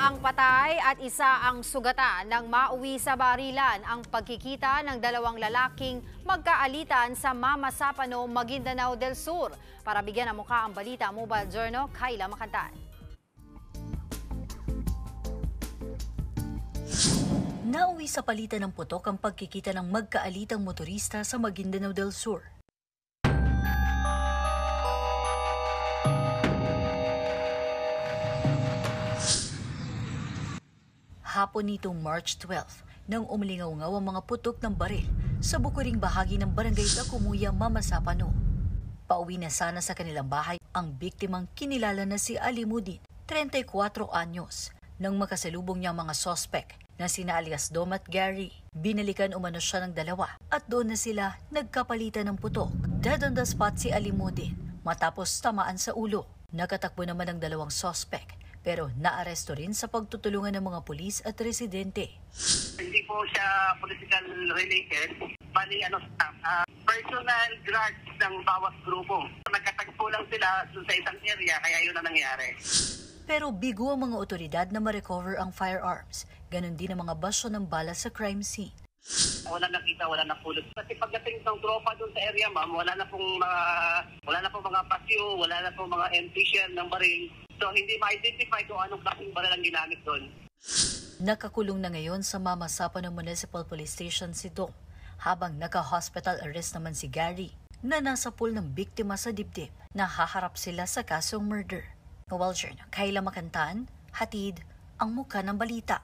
ang patay at isa ang sugatan nang mauwi sa barilan ang pagkikita ng dalawang lalaking magkaalitan sa Mama Sapano, Maguindanao del Sur. Para bigyan ng mukha ang balita, Mobile Journal, Kayla Makantan. Nauwi sa palitan ng putok ang pagkikita ng magkaalitang motorista sa Maguindanao del Sur. Hapon nitong March 12, nang umilingaw-ngaw ang mga putok ng baril sa bukuring bahagi ng barangay Tacumuya, Mama Sapano. Pauwi na sana sa kanilang bahay ang biktimang kinilala na si Alimudin, 34 anyos, nang makasalubong niya mga sospek na sina alias Dom at Gary. Binalikan umano siya ng dalawa at doon na sila nagkapalitan ng putok. Dead on the spot si Alimudin matapos tamaan sa ulo. Nakatakbo naman ang dalawang sospek pero naaresto rin sa pagtutulungan ng mga pulis at residente. Hindi po siya political related, bali personal grudge ng bawat grupo. Nagkatagpo lang sila sa isang area kaya yun ang nangyari. Pero bigo ang mga otoridad na ma-recover ang firearms. Ganon din ang mga basyo ng bala sa crime scene. Wala nakita, wala napulot. Kasi pagdating ng tropa doon sa area, ma'am, wala na pong mga pasyo, wala na pong mga empty shell ng baril. So hindi ma-identify kung anong klaseng baril ang ginamit doon. Nakakulong na ngayon sa Mama Sapano Municipal Police Station si Dom, habang naka-hospital arrest naman si Gary, na nasa pool ng biktima sa dibdib na haharap sila sa kasong murder. Mobile Journal, Kayla Makantan, hatid ang mukha ng balita.